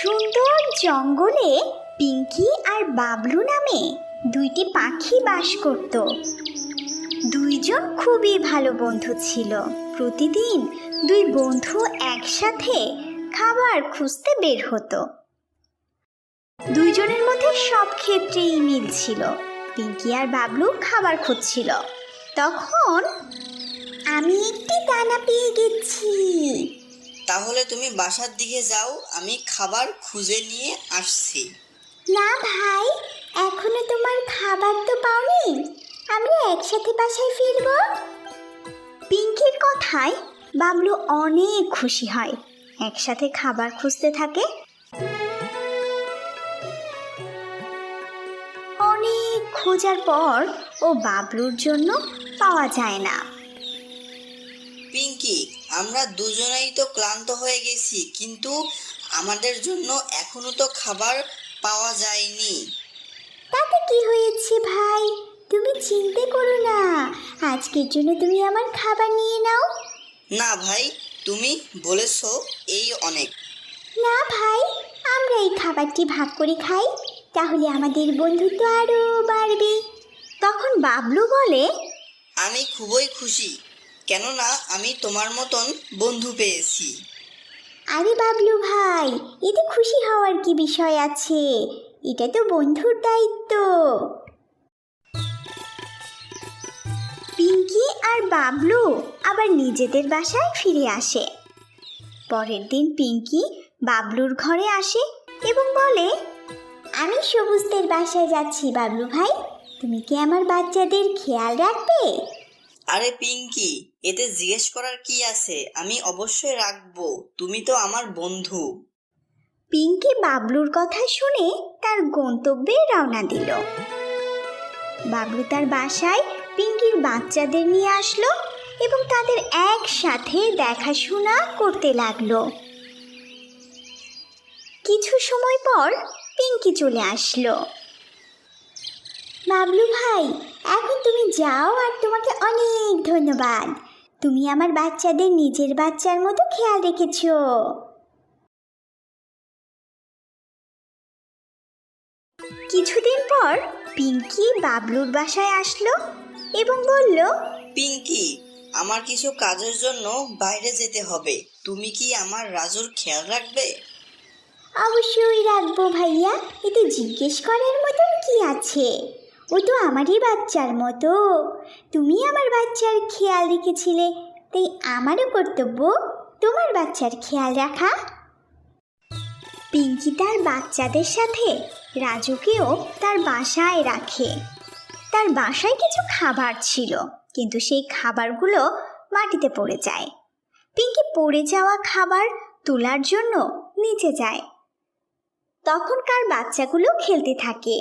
সুন্দর জঙ্গলে পিঙ্কি আর বাবলু নামে দুইটি পাখি বাস করত। দুইজন খুবই ভালো বন্ধু ছিল। প্রতিদিন দুই বন্ধু একসাথে খাবার খুঁজতে বের হতো। দুইজনের মধ্যে সব ক্ষেত্রেই মিল ছিল। পিঙ্কি আর বাবলু খাবার খুঁজছিল। তখন আমি একটি দানা পেয়ে গেছি। তাহলে তুমি বাসার দিকে যাও, আমি খাবার খুঁজে নিয়ে আসছি। না ভাই, এখনো তোমার খাবার তো পাওনি, আমরা একসাথে বাসায় ফিরব। পিঙ্কির কথায় বাবলু অনেক খুশি হয়। একসাথে খাবার খুঁজতে থাকে। অনেক খোঁজার পর ও বাবলুর জন্য পাওয়া যায় না। পিঙ্কি, আমরা দুজনেই তো ক্লান্ত হয়ে গেছি, কিন্তু আমাদের জন্য এখনো তো খাবার পাওয়া যায়নি। তাতে কি হয়েছে ভাই, তুমি চিন্তা করো না, আজকের জন্য তুমি আমার খাবার নিয়ে নাও। না ভাই, তুমি বলেছো এই অনেক। না ভাই, আমরা এই খাবারটি ভাগ করে খাই, তাহলে আমাদের বন্ধুত্ব আরো বাড়বে। তখন বাবলু বলে, আমি খুবই খুশি, কেননা আমি তোমার মতন বন্ধু পেয়েছি। আরে বাবলু ভাই, এতে খুশি হওয়ার কি বিষয় আছে, এটা তো বন্ধুর দায়িত্ব। পিঙ্কি আর বাবলু আবার নিজেদের বাসায় ফিরে আসে। পরের দিন পিঙ্কি বাবলুর ঘরে আসে এবং বলে, আমি সবুজদের বাসায় যাচ্ছি বাবলু ভাই, তুমি কি আমার বাচ্চাদের খেয়াল রাখবে? আরে পিঙ্কি, এতে জিজ্ঞেস করার কি আছে, আমি অবশ্যই রাখবো, তুমি তো আমার বন্ধু। পিঙ্কি বাবলুর কথা শুনে তার গন্তব্যে রওনা দিল। বাবলু তার বাসায় পিঙ্কির বাচ্চাদের নিয়ে আসলো এবং তাদের একসাথে দেখাশোনা করতে লাগলো। কিছু সময় পর পিঙ্কি চলে আসলো। বাবলু ভাই, এখন তুমি যাও, আর তোমাকে অনেক ধন্যবাদ, তুমি আমার বাচ্চাদের নিজের বাচ্চার মতো খেয়াল রেখেছো। কিছুদিন পর পিঙ্কি বাবলুর বাসায় আসলো এবং বলল, পিঙ্কি, আমার কিছু কাজের জন্য বাইরে যেতে হবে, তুমি কি আমার রাজুর খেয়াল রাখবে? অবশ্যই রাখবো ভাইয়া, এতে জিজ্ঞেস করার মতন কি আছে, ও তো আমারই বাচ্চার মতো। তুমি আমার বাচ্চার খেয়াল রেখেছিলে, তাই আমারও কর্তব্য তোমার বাচ্চার খেয়াল রাখা। পিঙ্কি তার বাচ্চাদের সাথে রাজুকেও তার বাসায় রাখে। তার বাসায় কিছু খাবার ছিল, কিন্তু সেই খাবারগুলো মাটিতে পড়ে যায়। পিঙ্কি পড়ে যাওয়া খাবার তোলার জন্য নিচে যায়। তখনকার বাচ্চাগুলো খেলতে থাকে।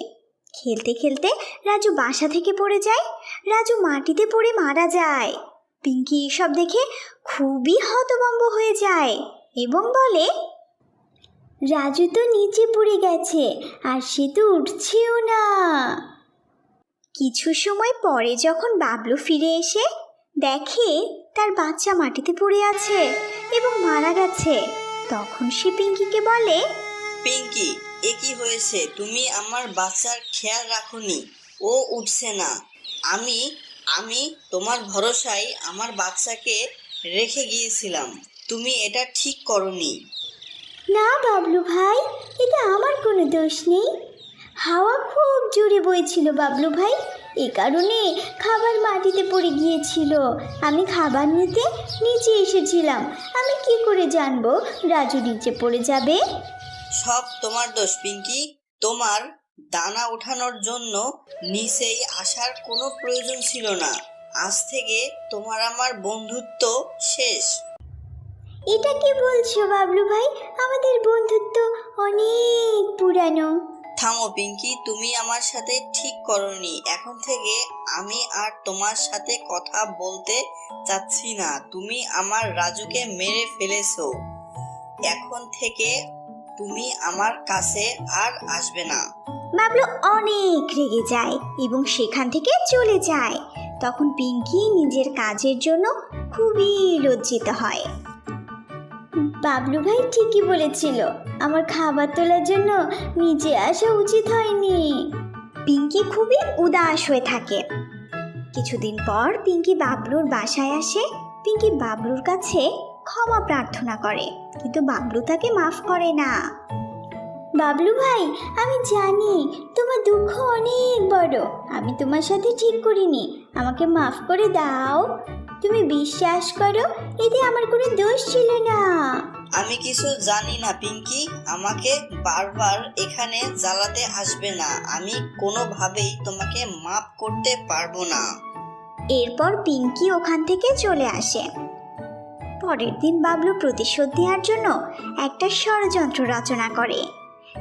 খেলতে খেলতে রাজু বাসা থেকে পড়ে যায়। রাজু মাটিতে পড়ে মারা যায়। পিঙ্কি এসব দেখে খুবই হতভম্ব হয়ে যায় এবং বলে, রাজু তো নিচে পড়ে গেছে, আর সে তো উঠছেও না। কিছু সময় পরে যখন বাবলু ফিরে এসে দেখে তার বাচ্চা মাটিতে পড়ে আছে এবং মারা গেছে, তখন সে পিঙ্কিকে বলে, পিঙ্কি, এ কি হয়েছে, তুমি আমার বাচ্চার খেয়াল রাখোনি, ও উঠছে না। আমি আমি তোমার ভরসায় আমার বাচ্চাকে রেখে গিয়েছিলাম, তুমি এটা ঠিক করনি। না বাবলু ভাই, এটা আমার কোনো দোষ নেই, হাওয়া খুব জোরে বইছিল বাবলু ভাই, এ কারণে খাবার মাটিতে পড়ে গিয়েছিল। আমি খাবার নিতে নিচে এসেছিলাম, আমি কি করে জানবো রাজু নিচে পড়ে যাবে? সব তোমার দোষ পিঙ্কি, তোমার দানা ওঠানোর জন্য নিচেই আসার কোনো প্রয়োজন ছিল না। আজ থেকে তোমার আমার বন্ধুত্ব শেষ। এটা কি বলছো বাবলু ভাই, আমাদের বন্ধুত্ব অনেক পুরানো। থামো পিঙ্কি, তুমি আমার সাথে ঠিক করনি। এখন থেকে আমি আর তোমার সাথে কথা বলতে চাচ্ছি না। তুমি আমার রাজুকে মেরে ফেলেছো, এখন থেকে তুমি আমার কাছে আর আসবে না। বাবলু অনেক রেগে যায় এবং সেখান থেকে চলে যায়। তখন পিঙ্কি নিজের কাজের জন্য খুবই লজ্জিত হয়। বাবলু ভাই ঠিকই বলেছিল, আমার খাবার তোলার জন্য নিচে আসা উচিত হয়নি। পিঙ্কি খুবই উদাস হয়ে থাকে। কিছুদিন পর পিঙ্কি বাবলুর বাসায় আসে। পিঙ্কি বাবলুর কাছে ক্ষমা প্রার্থনা করে, কিন্তু বাবলু তাকে মাফ করে না। বাবলু ভাই, আমি জানি তোমার দুঃখ অনেক বড়, আমি তোমার সাথে ঠিক করিনি, আমাকে মাফ করে দাও। তুমি বিশ্বাস করো, এতে আমার কোনো দোষ ছিল না। আমি কিছু জানি না পিঙ্কি, আমাকে বারবার এখানে জ্বালাতে আসবে না, আমি কোনোভাবেই তোমাকে মাফ করতে পারবো না। এরপর পিঙ্কি ওখান থেকে চলে আসে। পরের দিন বাবলু প্রতিশোধ নেওয়ার জন্য একটা ষড়যন্ত্র রচনা করে।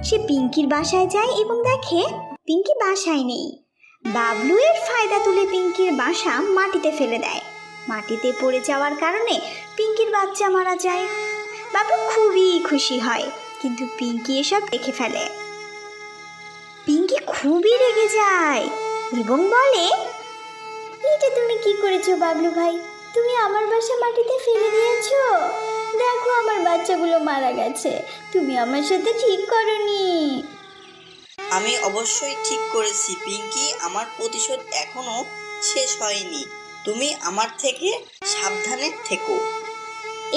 সে পিঙ্কির বাসায় যায় এবং দেখে পিঙ্কি বাসায় নেই। বাবলু এর ফায়দা তুলে পিঙ্কির বাসা মাটিতে ফেলে দেয়। মাটিতে পড়ে যাওয়ার কারণে পিঙ্কির বাচ্চা মারা যায়। বাবলু খুবই খুশি হয়, কিন্তু পিঙ্কি এসব দেখে ফেলে। পিঙ্কি খুবই রেগে যায় এবং বলে, এটা তুমি কি করেছো বাবলু ভাই? তুমি আমার বাসা মাটিতে ফেলে দিয়েছো। দেখো আমার বাচ্চাগুলো মারা গেছে, তুমি আমার সাথে ঠিক করনি। আমি অবশ্যই ঠিক করেছি পিঙ্কি, আমার প্রতিশোধ এখনো শেষ হয়নি, তুমি আমার থেকে সাবধানে থেকো।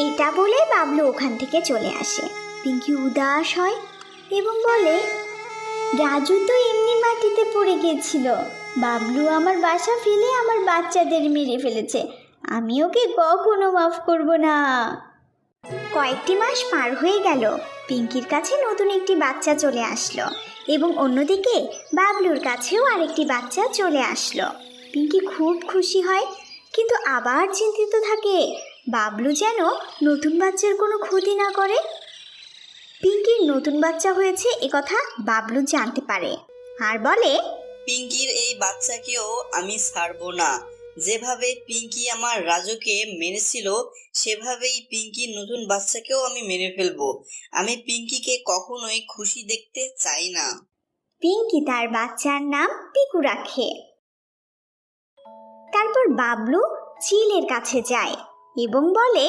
এটা বলে বাবলু ওখান থেকে চলে আসে। পিঙ্কি উদাস হয় এবং বলে, রাজু তো এমনি মাটিতে পড়ে গেছিল, বাবলু আমার বাসা ফেলে আমার বাচ্চাদের মেরে ফেলেছে, আমি ওকে কখনো মাফ করব না। কয়েকটি মাস পার হয়ে গেল। পিঙ্কির কাছে নতুন একটি বাচ্চা চলে আসলো এবং অন্যদিকে বাবলুর কাছেও আরেকটি বাচ্চা চলে আসলো। পিঙ্কি খুব খুশি হয়, কিন্তু আবার চিন্তিত থাকে বাবলু যেন নতুন বাচ্চার কোনো ক্ষতি না করে। পিঙ্কির নতুন বাচ্চা হয়েছে একথা বাবলু জানতে পারে আর বলে, পিঙ্কির এই বাচ্চাকেও আমি ছাড়বো না, যেভাবে পিঙ্কি আমার রাজুকে মেরেছিল সেভাবেই পিঙ্কির নতুন বাচ্চাকেও আমি মেরে ফেলবো। আমি পিঙ্কিকে কখনোই খুশি দেখতে চাই না। পিঙ্কি তার বাচ্চার নাম পিকু রাখে। তারপর বাবলু চিলের কাছে যায় এবং বলে,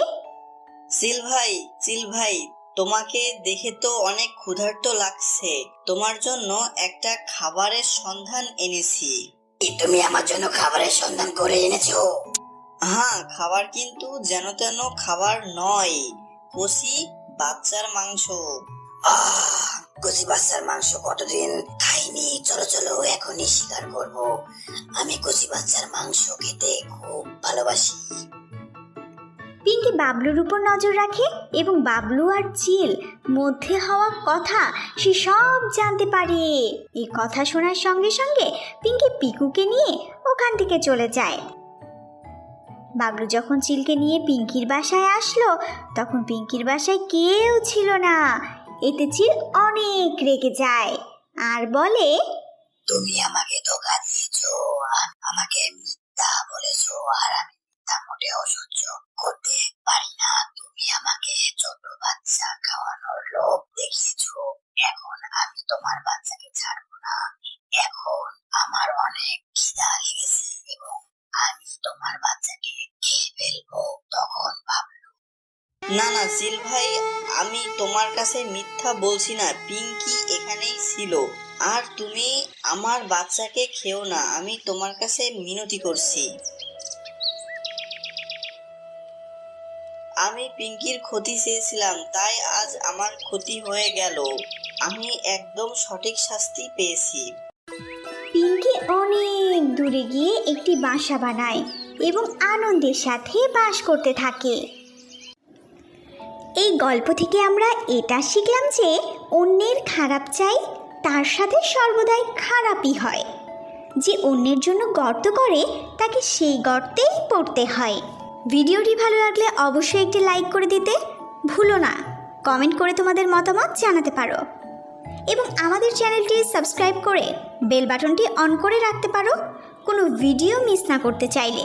চিল ভাই, তোমাকে দেখে তো অনেক ক্ষুধার্ত লাগছে, তোমার জন্য একটা খাবারের সন্ধান এনেছি। তুমি আমার জন্য খাবারের সন্ধান করে এনেছো? হ্যাঁ, খাবার কিন্তু যেন তেন খাবার নয়, কষি বাচ্চার মাংস। কচি বাচ্চার মাংস কতদিন খাইনি, চলো চলো এখনই শিকার করব। আমি কচি বাচ্চার মাংস খেতে খুব ভালোবাসি। পিঙ্কি বাবলুর উপর নজর রাখে এবং বাবলু আর চিল মধ্যে হওয়া কথা সে সব জানতে পারে। এই কথা শোনার সঙ্গে সঙ্গে পিঙ্কি পিকুকে নিয়ে ওখান থেকে চলে যায়। বাবলু যখন চিলকে নিয়ে পিঙ্কির বাসায় আসলো, তখন পিঙ্কির বাসায় কেউ ছিল না। এতে চিল অনেক রেগে যায় আর বলে, তুমি আমাকে ধোঁকা দিয়েছো, আর আমাকে মিথ্যা বলেছো, আর আমি মিথ্যা মোটেও সহ্য করতে পারি না। তুমি আমাকে ছোট বাচ্চা খাওয়ানোর লোভ দেখিয়েছো, এখন আমি তোমার বাচ্চাকে ছাড়বো না। এখন আমার অনেক খিদা লেগেছে এবং আমি তোমার বাচ্চাকে খেয়ে ফেলবো। তখন না না চিল ভাই, আমি তোমার কাছে মিথ্যা বলছি না, পিঙ্কি এখানেই ছিল, আর তুমি আমার বাচ্চাকে খেও না, আমি তোমার কাছে মিনতি করছি। আমি পিঙ্কির ক্ষতি চেয়েছিলাম, তাই আজ আমার ক্ষতি হয়ে গেল, আমি একদম সঠিক শাস্তি পেয়েছি। পিঙ্কি অনেক দূরে গিয়ে একটি বাসা বানায় এবং আনন্দের সাথে বাস করতে থাকে। এই গল্প থেকে আমরা এটা শিখলাম যে অন্যের খারাপ চাই তার সাথে সর্বদাই খারাপই হয়। যে অন্যের জন্য গর্ত করে তাকে সেই গর্তেই পড়তে হয়। ভিডিওটি ভালো লাগলে অবশ্যই একটি লাইক করে দিতে ভুলো না। কমেন্ট করে তোমাদের মতামত জানাতে পারো এবং আমাদের চ্যানেলটি সাবস্ক্রাইব করে বেল বাটনটি অন করে রাখতে পারো কোনো ভিডিও মিস না করতে চাইলে।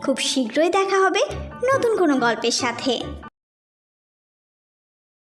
খুব শীঘ্রই দেখা হবে নতুন কোনো গল্পের সাথে।